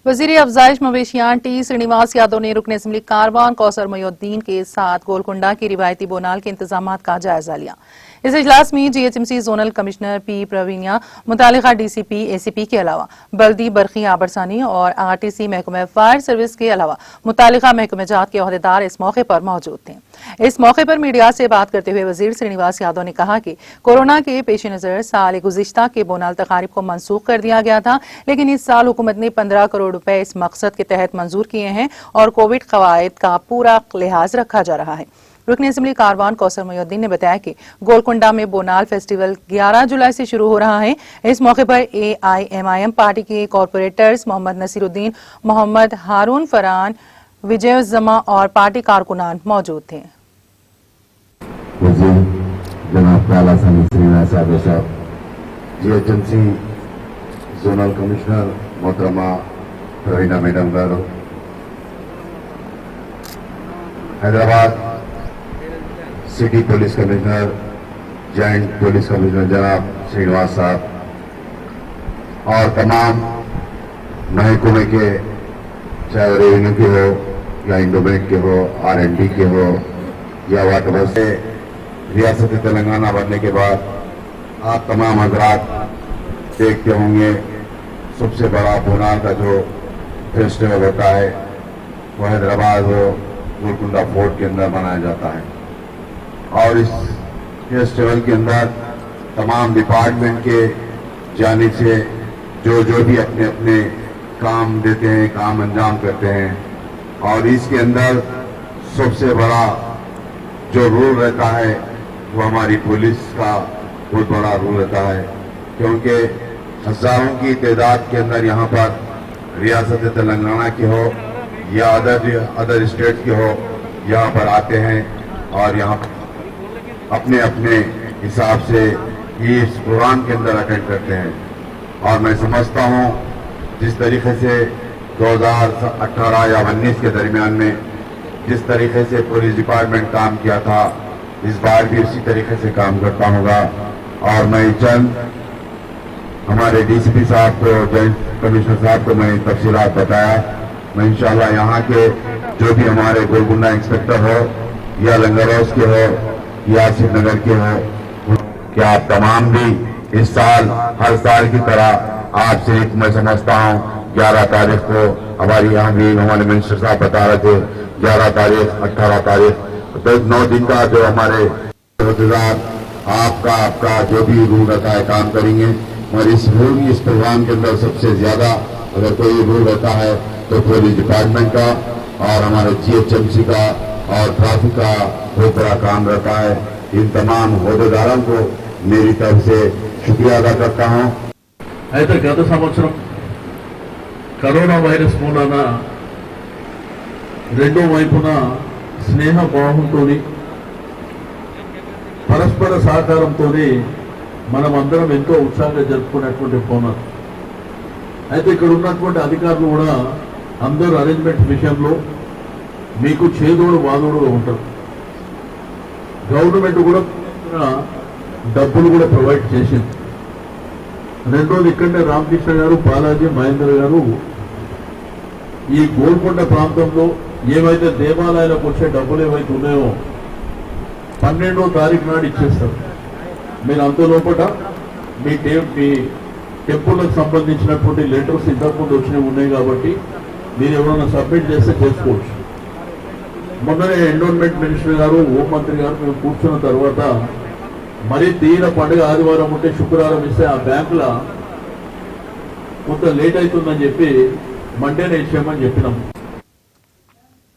वजीर अफजाइश मवेशियां टी श्रीनिवास यादव ने रुकन असम्बली कारवान कौसर मोइनुद्दीन के साथ गोलकुंडा की रिवायती बोनाल के इंतजामात का जायजा लिया। इस इजलास में GHMC zonal commissioner P Pravinya, मुतालिका डीसीपी एसीपी के अलावा बल्दी बरखी आबरसानी और आरटीसी महकमे फायर सर्विस के अलावा मुतालिका महकमे जात के ओहदेदार इस मौके पर मौजूद थे। इस मौके पर मीडिया से बात करते हुए वजीर श्रीनिवास यादव ने कहा कि कोरोना के पेश नजर साल गुज़िश्ता के बोनाल तकारीब को मनसूख कर दिया गया था, लेकिन इस साल हुकूमत ने 15 करोड़ रुपए इस मकसद के तहत मंजूर किए हैं और कोविड कवायद का पूरा लिहाज रखा जा रहा है। रुकन असम्बली कारवान कौसर मोइनुद्दीन ने बताया कि गोलकुंडा में बोनाल फेस्टिवल 11 जुलाई से शुरू हो रहा है। इस मौके पर AIMIM पार्टी के कॉरपोरेटर्स मोहम्मद नसीरुद्दीन, मोहम्मद हारून फरहान, विजय जमा और पार्टी कारकुनान मौजूद थे। जनाब काला श्रीनिवास यादव साहब, जीएचएमसी जोनल कमिश्नर मोहतरमा Praveena madam garu, Hyderabad city police commissioner, joint police commissioner जनाब श्रीनिवास साहब और तमाम महकमे के, चाहे रेवेन्यू के हो या इंडोमेट के हो, R&D के हो या वाटर से रियासत तेलंगाना बनने के बाद आप तमाम हजरात देखते होंगे सबसे बड़ा बोनाल का जो फेस्टिवल होता है वो हैदराबाद गोलकुंडा फोर्ट के अंदर मनाया जाता है। और इस फेस्टिवल के अंदर तमाम डिपार्टमेंट के जानिब से जो भी अपने अपने काम देते हैं, काम अंजाम करते हैं। और इसके अंदर सबसे बड़ा जो रोल रहता है वो हमारी पुलिस का बहुत बड़ा रोल रहता है, क्योंकि हजारों की तादाद के अंदर यहाँ पर रियासत तेलंगाना के हो या अदर स्टेट के हो यहाँ पर आते हैं और यहाँ अपने अपने हिसाब से इस प्रोग्राम के अंदर अटेंड करते हैं। और मैं समझता हूँ जिस तरीके से 2018 या 19 के दरमियान में जिस तरीके से पुलिस डिपार्टमेंट काम किया था, इस बार भी उसी तरीके से काम करता होगा। और मैं चंद हमारे डीसीपी साहब को, जॉइंट कमिश्नर साहब को मैं तफसीलात बताया। मैं इंशाल्लाह यहाँ के जो भी हमारे गोलकुंडा इंस्पेक्टर हो या लंगरौस के हो या श्रीनगर के हो, कि आप तमाम भी इस साल हर साल की तरह आप सिर्फ मैं समझता हूँ 11 तारीख को हमारी यहाँ भी हमारे मिनिस्टर साहब बता रहे थे 11 तारीख 18 तारीख तो 9 दिन का जो हमारे आपका जो भी रूल रहता है काम करेंगे। और इस प्रोग्राम के अंदर सबसे ज्यादा अगर कोई रूल रहता है तो पुलिस डिपार्टमेंट का और हमारे जीएचएमसी का और ट्रैफिक का बहुत बड़ा काम रहता है। इन तमाम होदेदारों को मेरी तरफ से शुक्रिया अदा करता हूँ। అయితే గత సంవత్సరం కరోనా వైరస్ మూలాన రెండో వైపున స్నేహ భావంతోని పరస్పర సహకారంతోని మనం అందరం ఎంతో ఉత్సాహంగా జరుపుకునేటువంటి బోనాలు. అయితే ఇక్కడ ఉన్నటువంటి అధికారులు కూడా అందరూ అరేంజ్మెంట్ విషయంలో మీకు చేదోడు వాదోడుగా ఉంటారు. గవర్నమెంట్ కూడా డబ్బులు కూడా ప్రొవైడ్ చేసింది. రెండోది ఇక్కడనే రామకృష్ణ గారు, బాలాజీ, మహేందర్ గారు ఈ గోల్కొండ ప్రాంతంలో ఏవైతే దేవాలయాలకు వచ్చే డబ్బులు ఏవైతే ఉన్నాయో 12వ తారీఖు నాడు ఇచ్చేస్తారు. మీరు అంత లోపల మీ టెంపుల్కి సంబంధించినటువంటి లెటర్స్ ఇంతకుముందు వచ్చినవి ఉన్నాయి కాబట్టి మీరు ఎవరైనా సబ్మిట్ చేస్తే చేసుకోవచ్చు. మొన్ననే ఎండోన్మెంట్ మినిస్టర్ గారు, హోంమంత్రి గారు మేము కూర్చున్న తర్వాత మరీ తీర పండుగ ఆదివారం ఉంటే శుక్రవారం ఇస్తే ఆ బ్యాంకులో కొంత లేట్ అవుతుందని చెప్పి మండేనే ఇచ్చామని చెప్పినాము.